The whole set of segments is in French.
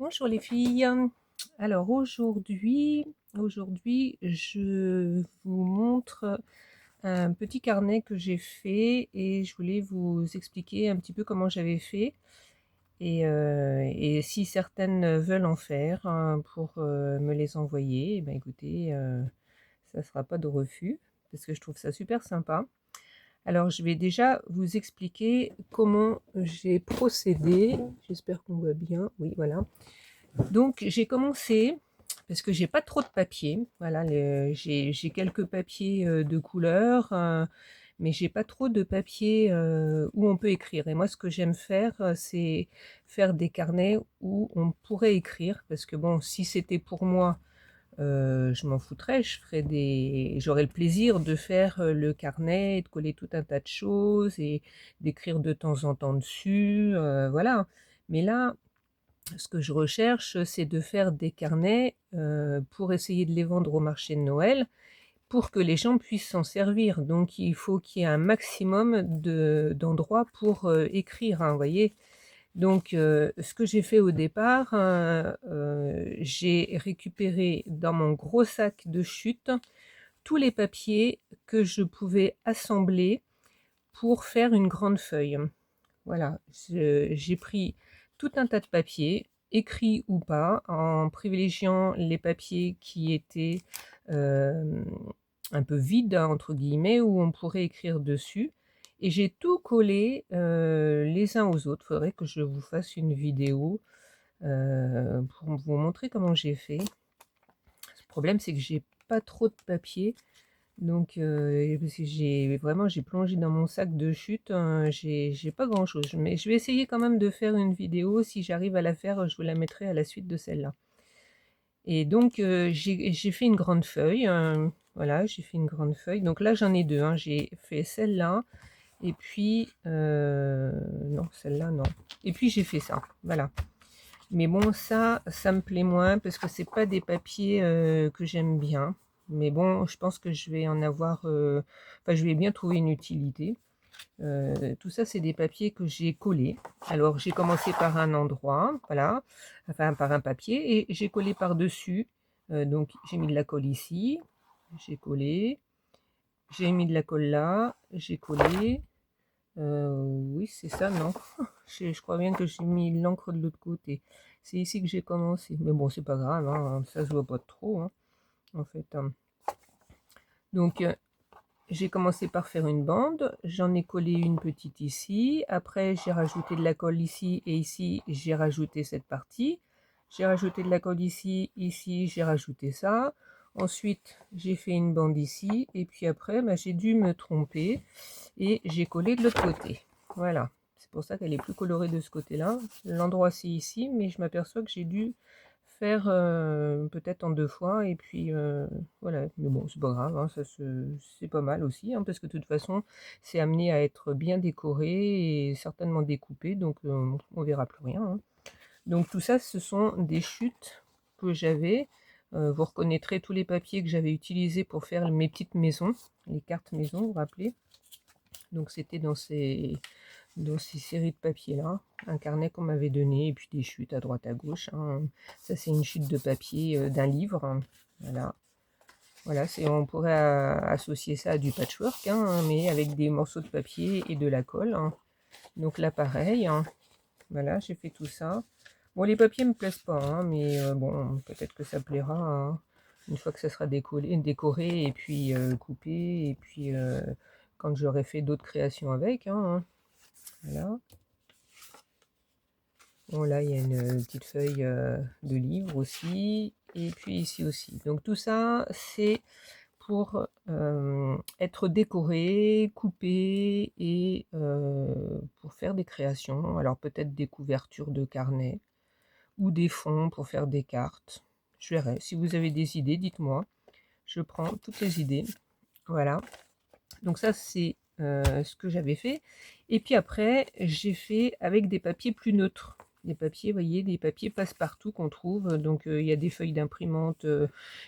Bonjour les filles. Alors aujourd'hui, je vous montre un petit carnet que j'ai fait et je voulais vous expliquer un petit peu comment j'avais fait et si certaines veulent en faire pour me les envoyer, eh ben écoutez, ça ne sera pas de refus parce que je trouve ça super sympa. Alors je vais déjà vous expliquer comment j'ai procédé. J'espère qu'on voit bien. Oui, voilà. Donc j'ai commencé, parce que j'ai pas trop de papier, voilà, j'ai quelques papiers de couleur, mais j'ai pas trop de papier où on peut écrire. Et moi ce que j'aime faire, c'est faire des carnets où on pourrait écrire, parce que bon, si c'était pour moi, je m'en foutrais, j'aurais le plaisir de faire le carnet, de coller tout un tas de choses et d'écrire de temps en temps dessus, voilà. Mais là, ce que je recherche, c'est de faire des carnets pour essayer de les vendre au marché de Noël, pour que les gens puissent s'en servir. Donc il faut qu'il y ait un maximum d'endroits pour écrire, hein, vous voyez. Donc ce que j'ai fait au départ, j'ai récupéré dans mon gros sac de chute tous les papiers que je pouvais assembler pour faire une grande feuille. Voilà, j'ai pris tout un tas de papiers, écrits ou pas, en privilégiant les papiers qui étaient un peu vides, hein, entre guillemets, où on pourrait écrire dessus. Et j'ai tout collé les uns aux autres. Il faudrait que je vous fasse une vidéo pour vous montrer comment j'ai fait. Le problème, c'est que j'ai pas trop de papier. Donc, parce que j'ai plongé dans mon sac de chute, j'ai pas grand chose. Mais je vais essayer quand même de faire une vidéo. Si j'arrive à la faire, je vous la mettrai à la suite de celle-là. Et donc, j'ai fait une grande feuille. Voilà, j'ai fait une grande feuille. Donc là, j'en ai deux, hein. J'ai fait celle-là. Et puis, non, celle-là, non. Et puis, j'ai fait ça. Voilà. Mais bon, ça me plaît moins parce que c'est pas des papiers que j'aime bien. Mais bon, je pense que je vais en avoir. Enfin, je vais bien trouver une utilité. Tout ça, c'est des papiers que j'ai collés. Alors, j'ai commencé par un endroit, voilà, enfin par un papier, et j'ai collé par-dessus. Donc, j'ai mis de la colle ici, j'ai collé, j'ai mis de la colle là, j'ai collé. Oui, c'est ça, non? Je crois bien que j'ai mis l'encre de l'autre côté. C'est ici que j'ai commencé. Mais bon, c'est pas grave, hein, ça se voit pas trop, hein, en fait. Donc, j'ai commencé par faire une bande. J'en ai collé une petite ici. Après, j'ai rajouté de la colle ici et ici, j'ai rajouté cette partie. J'ai rajouté de la colle ici, ici, j'ai rajouté ça. Ensuite, j'ai fait une bande ici. Et puis après, bah, j'ai dû me tromper et j'ai collé de l'autre côté. Voilà. C'est pour ça qu'elle est plus colorée de ce côté-là. L'endroit c'est ici, mais je m'aperçois que j'ai dû faire peut-être en deux fois et puis voilà. Mais bon, c'est pas grave, hein, c'est pas mal aussi, hein, parce que de toute façon c'est amené à être bien décoré et certainement découpé, donc on verra plus rien, hein. Donc tout ça, ce sont des chutes que j'avais. Vous reconnaîtrez tous les papiers que j'avais utilisés pour faire mes petites maisons, les cartes maison, vous vous rappelez. Donc c'était dans ces séries de papiers là, un carnet qu'on m'avait donné, et puis des chutes à droite à gauche, hein. Ça c'est une chute de papier d'un livre, hein. Voilà, voilà, on pourrait associer ça à du patchwork, hein, mais avec des morceaux de papier et de la colle, hein. Donc là pareil, hein. Voilà, j'ai fait tout ça. Bon, les papiers me plaisent pas, hein, mais bon, peut-être que ça plaira, hein, une fois que ça sera décoré et puis coupé, et puis quand j'aurai fait d'autres créations avec, hein. Voilà. Bon, là, il y a une petite feuille de livre aussi. Et puis ici aussi. Donc tout ça, c'est pour être décoré, coupé et pour faire des créations. Alors peut-être des couvertures de carnet ou des fonds pour faire des cartes. Je verrai. Si vous avez des idées, dites-moi. Je prends toutes les idées. Voilà. Donc ça, c'est ce que j'avais fait. Et puis après, j'ai fait avec des papiers plus neutres. Des papiers, vous voyez, des papiers passe-partout qu'on trouve. Donc il y a des feuilles d'imprimante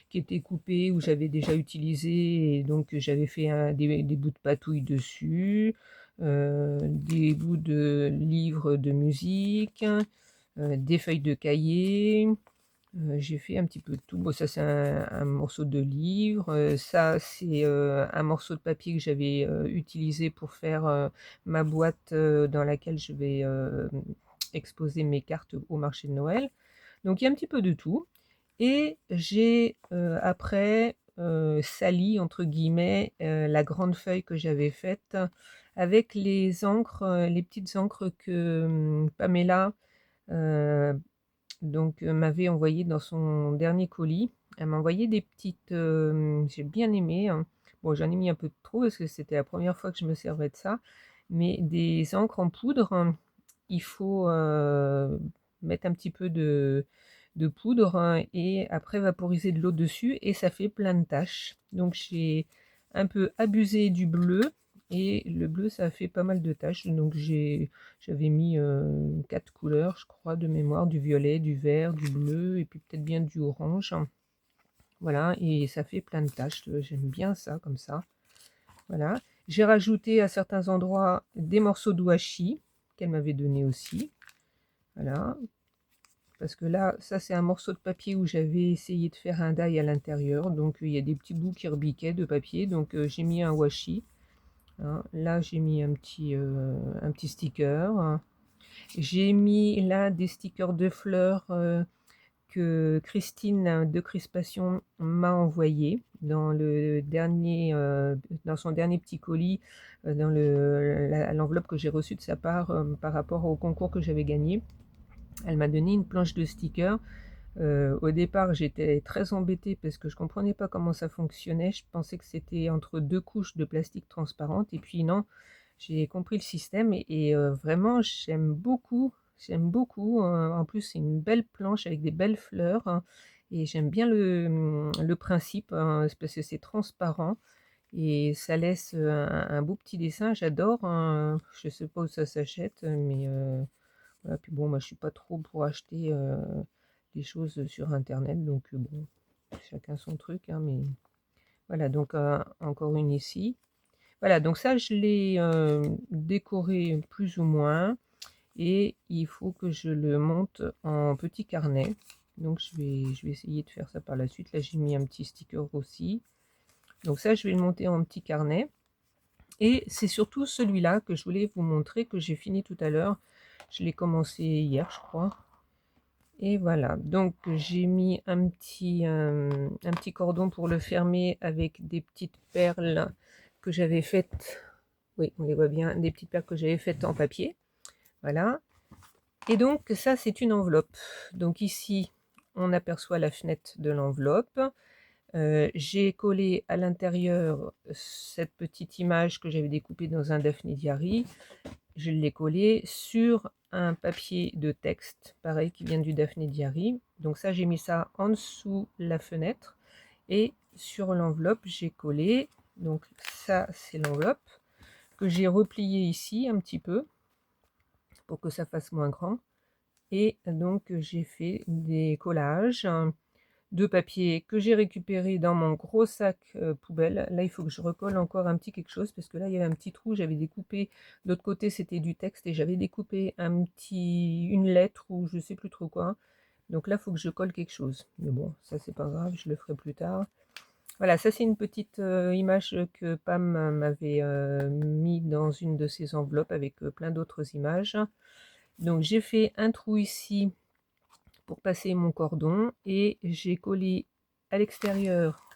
qui étaient coupées ou j'avais déjà utilisé. Et donc j'avais fait des bouts de patouille dessus. Des bouts de livres de musique. des feuilles de cahier, j'ai fait un petit peu de tout. Bon, ça c'est un morceau de livre, ça c'est un morceau de papier que j'avais utilisé pour faire ma boîte dans laquelle je vais exposer mes cartes au marché de Noël. Donc il y a un petit peu de tout. Et j'ai après sali entre guillemets la grande feuille que j'avais faite avec les encres, les petites encres que Pamela m'avait envoyé dans son dernier colis. Elle m'a envoyé des petites, j'ai bien aimé, hein. Bon, j'en ai mis un peu trop parce que c'était la première fois que je me servais de ça, mais des encres en poudre, hein. Il faut mettre un petit peu de poudre, hein, et après vaporiser de l'eau dessus et ça fait plein de taches. Donc j'ai un peu abusé du bleu et le bleu ça a fait pas mal de taches. Donc j'avais mis 4 couleurs, je crois, de mémoire, du violet, du vert, du bleu et puis peut-être bien du orange. Voilà, et ça fait plein de taches. J'aime bien ça comme ça. Voilà. J'ai rajouté à certains endroits des morceaux de washi qu'elle m'avait donné aussi. Voilà. Parce que là, ça c'est un morceau de papier où j'avais essayé de faire un die à l'intérieur. Donc il y a des petits bouts qui rebiquaient de papier. Donc j'ai mis un washi. Hein. Là j'ai mis un petit sticker. J'ai mis là des stickers de fleurs que Christine de Crispation m'a envoyé dans dans son dernier petit colis, dans l'enveloppe que j'ai reçue de sa part par rapport au concours que j'avais gagné. Elle m'a donné une planche de stickers. Au départ, j'étais très embêtée parce que je comprenais pas comment ça fonctionnait. Je pensais que c'était entre deux couches de plastique transparente. Et puis non, j'ai compris le système et vraiment, j'aime beaucoup. J'aime beaucoup. En plus, c'est une belle planche avec des belles fleurs, hein, et j'aime bien le principe, hein, c'est parce que c'est transparent et ça laisse un beau petit dessin. J'adore, hein. Je sais pas où ça s'achète, mais voilà. Puis bon, moi, je suis pas trop pour acheter des choses sur Internet, donc bon, chacun son truc, hein, mais voilà. Donc encore une ici. Voilà, donc ça, je l'ai décoré plus ou moins et il faut que je le monte en petit carnet. Donc je vais essayer de faire ça par la suite. Là, j'ai mis un petit sticker aussi. Donc ça, je vais le monter en petit carnet. Et c'est surtout celui-là que je voulais vous montrer, que j'ai fini tout à l'heure. Je l'ai commencé hier, je crois. Et voilà, donc j'ai mis un petit cordon pour le fermer avec des petites perles que j'avais faites. Oui, on les voit bien, des petites perles que j'avais faites en papier. Voilà. Et donc ça, c'est une enveloppe. Donc ici, on aperçoit la fenêtre de l'enveloppe. J'ai collé à l'intérieur cette petite image que j'avais découpée dans un Daphné Diary. Je l'ai collé sur un papier de texte, pareil, qui vient du Daphné Diary. Donc ça, j'ai mis ça en dessous la fenêtre. Et sur l'enveloppe, j'ai collé. Donc ça, c'est l'enveloppe que j'ai repliée ici un petit peu pour que ça fasse moins grand. Et donc j'ai fait des collages de papier que j'ai récupéré dans mon gros sac poubelle. Là, il faut que je recolle encore un petit quelque chose parce que là, il y avait un petit trou. J'avais découpé, de l'autre côté, c'était du texte et j'avais découpé une lettre ou je sais plus trop quoi. Donc là, il faut que je colle quelque chose. Mais bon, ça, c'est pas grave, je le ferai plus tard. Voilà, ça, c'est une petite image que Pam m'avait mis dans une de ses enveloppes avec plein d'autres images. Donc, j'ai fait un trou ici pour passer mon cordon et j'ai collé à l'extérieur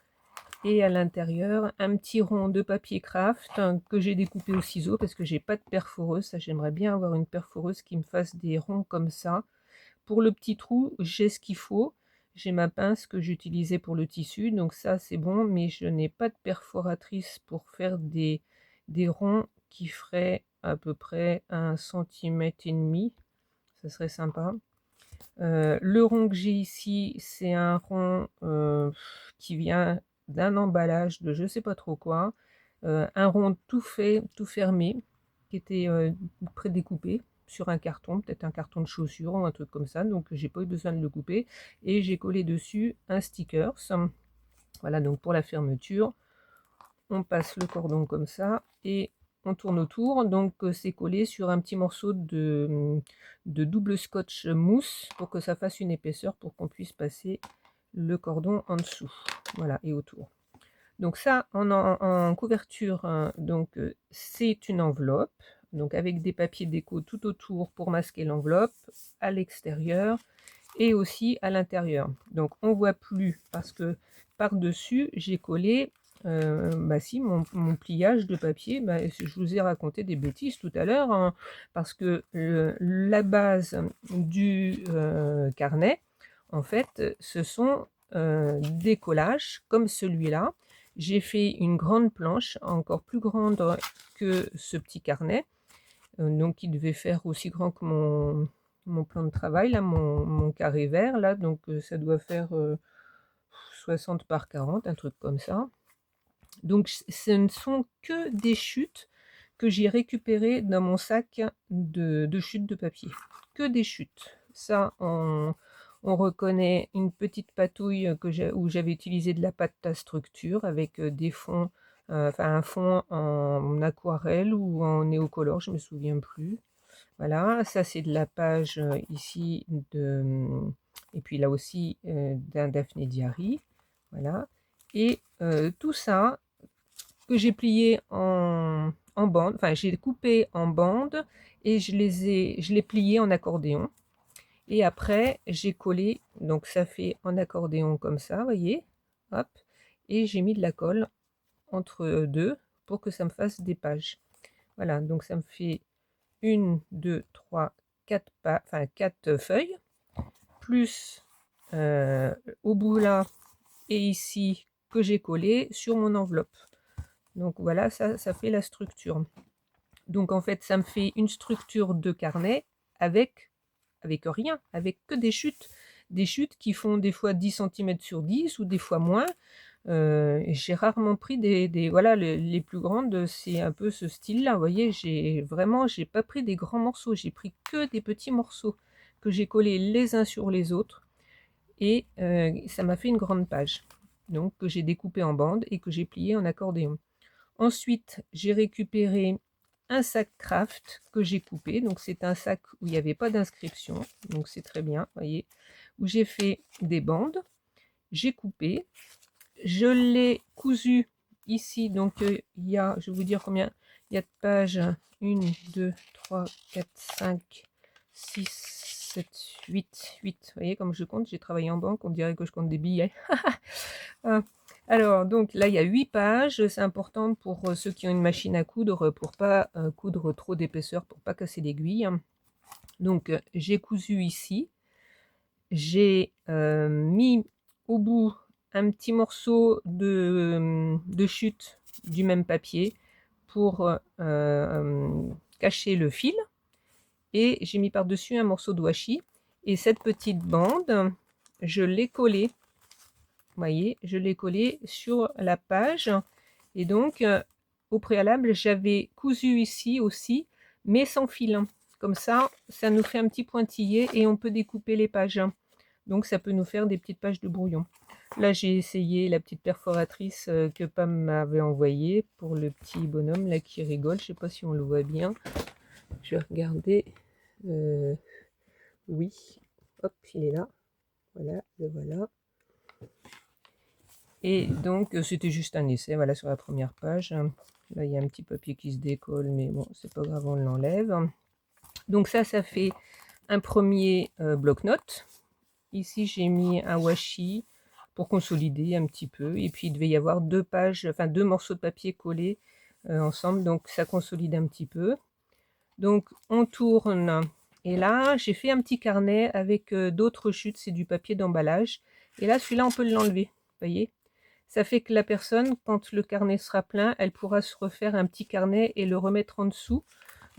et à l'intérieur un petit rond de papier craft que j'ai découpé au ciseau parce que j'ai pas de perforeuse. Ça, j'aimerais bien avoir une perforeuse qui me fasse des ronds comme ça. Pour le petit trou, j'ai ce qu'il faut. J'ai ma pince que j'utilisais pour le tissu, donc ça c'est bon, mais je n'ai pas de perforatrice pour faire des ronds qui feraient à peu près 1,5 cm. Ça serait sympa. Le rond que j'ai ici, c'est un rond qui vient d'un emballage de je sais pas trop quoi. Un rond tout fait, tout fermé, qui était prédécoupé sur un carton, peut-être un carton de chaussures ou un truc comme ça. Donc j'ai pas eu besoin de le couper. Et j'ai collé dessus un sticker. Voilà, donc pour la fermeture, on passe le cordon comme ça. Et on tourne autour, donc c'est collé sur un petit morceau de double scotch mousse pour que ça fasse une épaisseur pour qu'on puisse passer le cordon en dessous, voilà, et autour. Donc ça, en couverture, donc c'est une enveloppe, donc avec des papiers déco tout autour pour masquer l'enveloppe, à l'extérieur et aussi à l'intérieur. Donc on voit plus parce que par-dessus, j'ai collé bah si, mon pliage de papier. Bah, je vous ai raconté des bêtises tout à l'heure, hein, parce que la base du carnet, en fait, ce sont des collages comme celui-là. J'ai fait une grande planche, encore plus grande que ce petit carnet, donc qui devait faire aussi grand que mon plan de travail, là, mon carré vert, là, donc ça doit faire 60 par 40, un truc comme ça. Donc ce ne sont que des chutes que j'ai récupérées dans mon sac de chutes de papier. Que des chutes. Ça, on reconnaît une petite patouille où j'avais utilisé de la pâte à structure avec des fonds, enfin un fond en aquarelle ou en néocolore, je me souviens plus. Voilà, ça c'est de la page ici et puis là aussi d'un Daphné Diary. Voilà. Et tout ça que j'ai plié en bande, enfin j'ai coupé en bande et je l'ai plié en accordéon. Et après j'ai collé, donc ça fait en accordéon comme ça, voyez, hop, et j'ai mis de la colle entre deux pour que ça me fasse des pages. Voilà, donc ça me fait 1, 2, 3, 4 enfin 4 feuilles, plus au bout là et ici que j'ai collé sur mon enveloppe. Donc voilà, ça fait la structure. Donc en fait, ça me fait une structure de carnet avec rien, avec que des chutes. Des chutes qui font des fois 10 cm sur 10 ou des fois moins. J'ai rarement pris voilà, les plus grandes, c'est un peu ce style-là. Vous voyez, j'ai pas pris des grands morceaux, j'ai pris que des petits morceaux que j'ai collés les uns sur les autres. Et ça m'a fait une grande page. Donc que j'ai découpé en bandes et que j'ai plié en accordéon. Ensuite, j'ai récupéré un sac craft que j'ai coupé. Donc c'est un sac où il n'y avait pas d'inscription. Donc c'est très bien, voyez. Où j'ai fait des bandes. J'ai coupé. Je l'ai cousu ici. Donc il y a, je vais vous dire combien il y a de pages. 1, 2, 3, 4, 5, 6, 7, 8. 8. Vous voyez comme je compte, j'ai travaillé en banque, on dirait que je compte des billets. Alors, donc là, il y a 8 pages. C'est important pour ceux qui ont une machine à coudre, pour pas coudre trop d'épaisseur, pour pas casser l'aiguille. Donc, j'ai cousu ici. J'ai mis au bout un petit morceau de chute du même papier pour cacher le fil. Et j'ai mis par-dessus un morceau de washi. Et cette petite bande, je l'ai collée. Vous voyez, je l'ai collé sur la page. Et donc, au préalable, j'avais cousu ici aussi, mais sans fil. Comme ça nous fait un petit pointillé et on peut découper les pages. Donc, ça peut nous faire des petites pages de brouillon. Là, j'ai essayé la petite perforatrice que Pam m'avait envoyée pour le petit bonhomme là qui rigole. Je ne sais pas si on le voit bien. Je vais regarder. Oui. Hop, il est là. Voilà, le voilà. Et donc, c'était juste un essai, voilà, sur la première page. Là, il y a un petit papier qui se décolle, mais bon, c'est pas grave, on l'enlève. Donc ça fait un premier bloc-notes. Ici, j'ai mis un washi pour consolider un petit peu. Et puis, il devait y avoir 2 pages, enfin 2 morceaux de papier collés ensemble. Donc, ça consolide un petit peu. Donc, on tourne. Et là, j'ai fait un petit carnet avec d'autres chutes. C'est du papier d'emballage. Et là, celui-là, on peut l'enlever. Vous voyez ? Ça fait que la personne, quand le carnet sera plein, elle pourra se refaire un petit carnet et le remettre en dessous.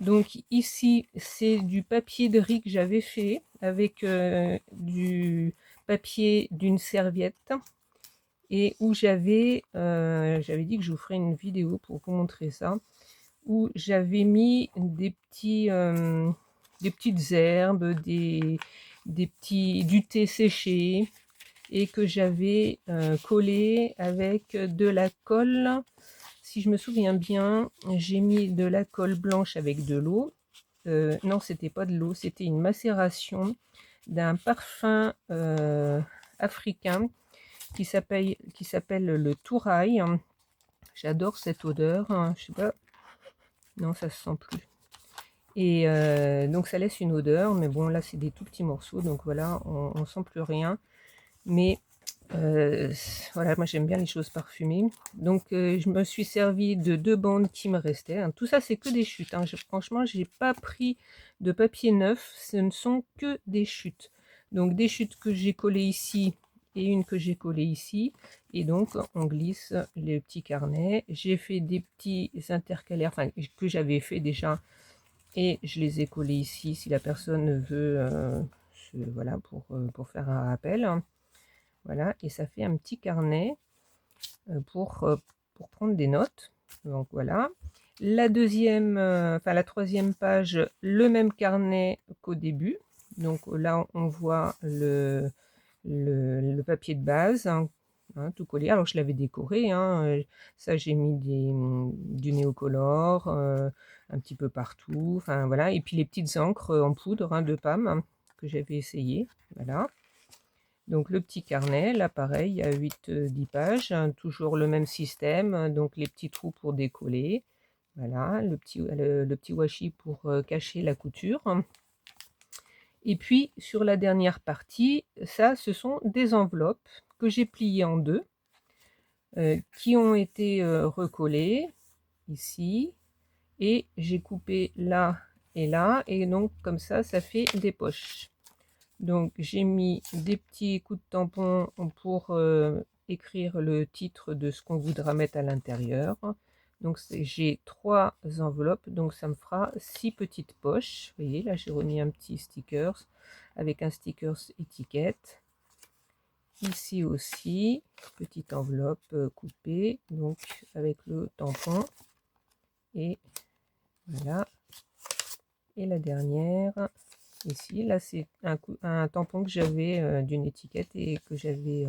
Donc ici, c'est du papier de riz que j'avais fait avec du papier d'une serviette et où j'avais dit que je vous ferai une vidéo pour vous montrer ça, où j'avais mis des petites herbes, du thé séché, et que j'avais collé avec de la colle. si je me souviens bien, j'ai mis de la colle blanche avec de l'eau. Non, c'était pas de l'eau, c'était une macération d'un parfum africain qui s'appelle le touraille. J'adore cette odeur, hein. Je sais pas, non, ça se sent plus. Et donc ça laisse une odeur, mais bon, là c'est des tout petits morceaux, donc voilà, on sent plus rien. Mais voilà, moi j'aime bien les choses parfumées. Donc je me suis servi de 2 bandes qui me restaient, hein. Tout ça c'est que des chutes, hein. Franchement, j'ai pas pris de papier neuf, ce ne sont que des chutes. Donc des chutes que j'ai collées ici et une que j'ai collée ici. Et donc on glisse les petits carnets. J'ai fait des petits intercalaires, enfin que j'avais fait déjà, et je les ai collés ici si la personne veut, voilà, pour faire un rappel. Voilà, et ça fait un petit carnet pour prendre des notes. Donc voilà. La deuxième, enfin la troisième page, le même carnet qu'au début. Donc là, on voit le papier de base, hein, tout collé. Alors je l'avais décoré, hein, ça j'ai mis du néocolore un petit peu partout. Enfin voilà, et puis les petites encres en poudre, hein, de Pam, hein, que j'avais essayé. Voilà. Donc le petit carnet, là pareil, il y a 8-10 pages, hein, toujours le même système, hein, donc les petits trous pour décoller, voilà, le petit washi pour cacher la couture. Et puis sur la dernière partie, ça ce sont des enveloppes que j'ai pliées en deux, qui ont été recollées ici, et j'ai coupé là, et donc comme ça fait des poches. Donc j'ai mis des petits coups de tampon pour écrire le titre de ce qu'on voudra mettre à l'intérieur. Donc j'ai 3 enveloppes, donc ça me fera 6 petites poches. Vous voyez, là j'ai remis un petit sticker avec un sticker étiquette. Ici aussi, petite enveloppe coupée, donc avec le tampon. Et voilà. Et la dernière, ici, là c'est un tampon que j'avais d'une étiquette, et que j'avais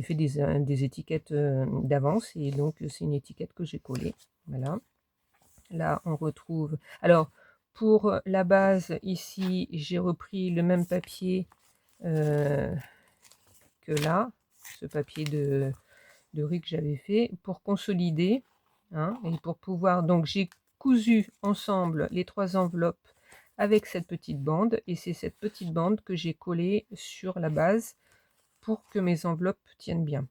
fait des étiquettes d'avance, et donc c'est une étiquette que j'ai collée. Voilà. Là on retrouve, alors pour la base ici j'ai repris le même papier que là, ce papier de riz que j'avais fait pour consolider, hein, et pour pouvoir, donc j'ai cousu ensemble les 3 enveloppes avec cette petite bande, et c'est cette petite bande que j'ai collée sur la base pour que mes enveloppes tiennent bien.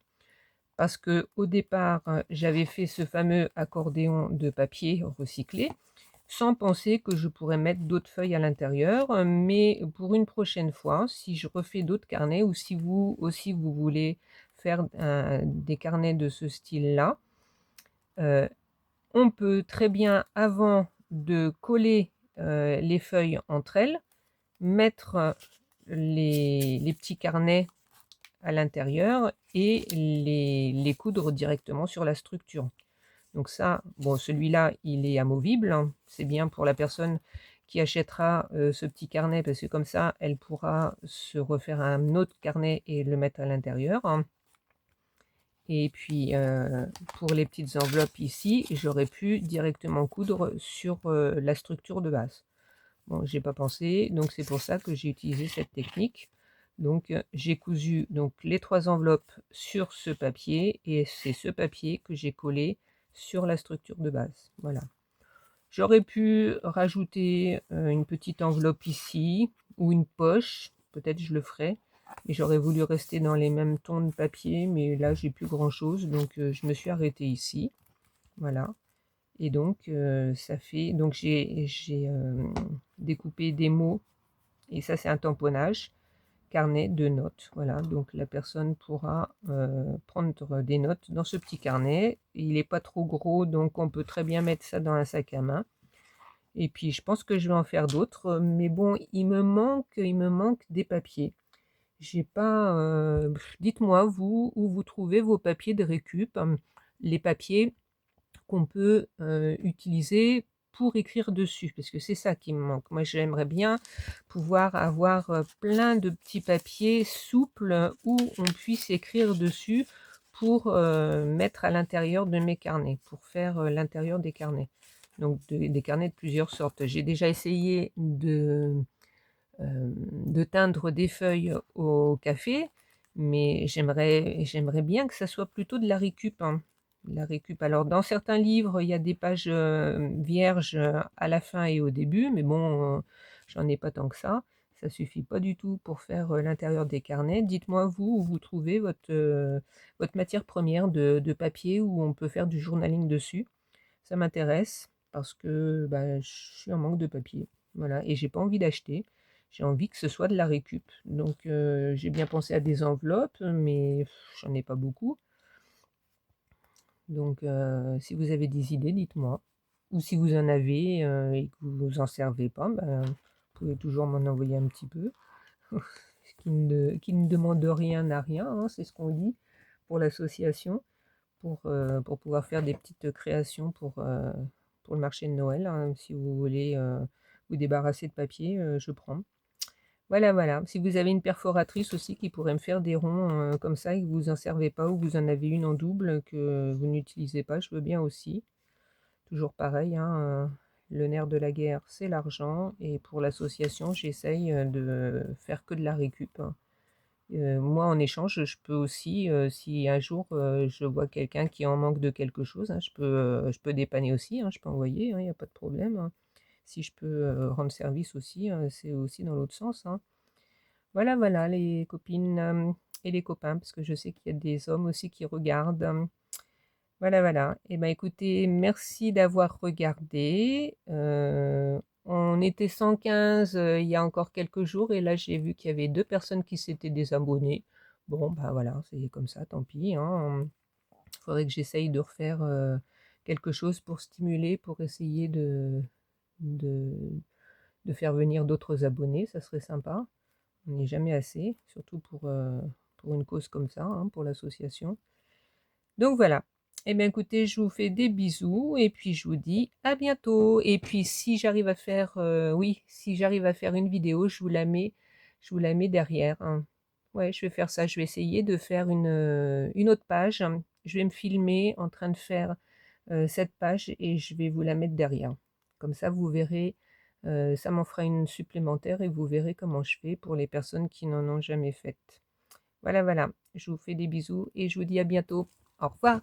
Parce que au départ, j'avais fait ce fameux accordéon de papier recyclé, sans penser que je pourrais mettre d'autres feuilles à l'intérieur, mais pour une prochaine fois, si je refais d'autres carnets, ou si vous aussi vous voulez faire des carnets de ce style-là, on peut très bien, avant de coller les feuilles entre elles, mettre les petits carnets à l'intérieur et les coudre directement sur la structure. Donc ça, bon, celui-là, il est amovible, hein. C'est bien pour la personne qui achètera ce petit carnet, parce que comme ça, elle pourra se refaire un autre carnet et le mettre à l'intérieur, hein. Et puis, pour les petites enveloppes ici, j'aurais pu directement coudre sur la structure de base. Bon, j'ai pas pensé, donc c'est pour ça que j'ai utilisé cette technique. Donc j'ai cousu donc les 3 enveloppes sur ce papier, et c'est ce papier que j'ai collé sur la structure de base. Voilà. J'aurais pu rajouter une petite enveloppe ici, ou une poche, peut-être je le ferai, et j'aurais voulu rester dans les mêmes tons de papier, mais là j'ai plus grand chose, donc je me suis arrêtée ici. Voilà. Et donc ça fait, donc j'ai découpé des mots, et ça c'est un tamponnage, carnet de notes. Voilà, donc la personne pourra prendre des notes dans ce petit carnet. Il n'est pas trop gros, donc on peut très bien mettre ça dans un sac à main. Et puis je pense que je vais en faire d'autres, mais bon, il me manque des papiers. J'ai pas, dites-moi vous, où vous trouvez vos papiers de récup, les papiers qu'on peut utiliser pour écrire dessus, parce que c'est ça qui me manque. Moi j'aimerais bien pouvoir avoir plein de petits papiers souples où on puisse écrire dessus, pour mettre à l'intérieur de mes carnets, pour faire l'intérieur des carnets. Donc des carnets de plusieurs sortes. J'ai déjà essayé de teindre des feuilles au café, mais j'aimerais bien que ça soit plutôt de la récup, hein. La récup. Alors dans certains livres, il y a des pages vierges à la fin et au début, mais bon, j'en ai pas tant que ça. Ça suffit pas du tout pour faire l'intérieur des carnets. Dites-moi vous où vous trouvez votre matière première de papier où on peut faire du journaling dessus. Ça m'intéresse parce que bah, je suis en manque de papier. Voilà, et j'ai pas envie d'acheter. J'ai envie que ce soit de la récup. Donc j'ai bien pensé à des enveloppes, mais j'en ai pas beaucoup. Donc si vous avez des idées, dites-moi. Ou si vous en avez et que vous en servez pas, ben, vous pouvez toujours m'en envoyer un petit peu. Qui ne demande rien n'a rien, hein, c'est ce qu'on dit pour l'association, pour pouvoir faire des petites créations pour le marché de Noël, hein. Si vous voulez vous débarrasser de papier, je prends. Voilà, voilà. Si vous avez une perforatrice aussi qui pourrait me faire des ronds comme ça et que vous en servez pas ou vous en avez une en double que vous n'utilisez pas, je veux bien aussi. Toujours pareil, hein, le nerf de la guerre, c'est l'argent. Et pour l'association, j'essaye de faire que de la récup, hein. Moi, en échange, je peux aussi, si un jour je vois quelqu'un qui est en manque de quelque chose, hein, je peux dépanner aussi, hein, je peux envoyer, il n'y a pas de problème, hein. Si je peux rendre service aussi, c'est aussi dans l'autre sens, hein. Voilà, voilà, les copines et les copains, parce que je sais qu'il y a des hommes aussi qui regardent. Voilà, voilà. Eh ben, écoutez, merci d'avoir regardé. On était 115 il y a encore quelques jours et là j'ai vu qu'il y avait 2 personnes qui s'étaient désabonnées. Bon, bah voilà, c'est comme ça, tant pis, hein. Il faudrait que j'essaye de refaire quelque chose pour stimuler, pour essayer de, de faire venir d'autres abonnés, ça serait sympa. On n'est jamais assez, surtout pour une cause comme ça, hein, pour l'association. Donc voilà. Eh bien écoutez, je vous fais des bisous et puis je vous dis à bientôt. Et puis si j'arrive à faire, oui, si j'arrive à faire une vidéo, je vous la mets derrière, hein. Ouais, je vais faire ça. Je vais essayer de faire une autre page. Je vais me filmer en train de faire cette page et je vais vous la mettre derrière. Comme ça, vous verrez, ça m'en fera une supplémentaire et vous verrez comment je fais pour les personnes qui n'en ont jamais fait. Voilà, voilà. Je vous fais des bisous et je vous dis à bientôt. Au revoir.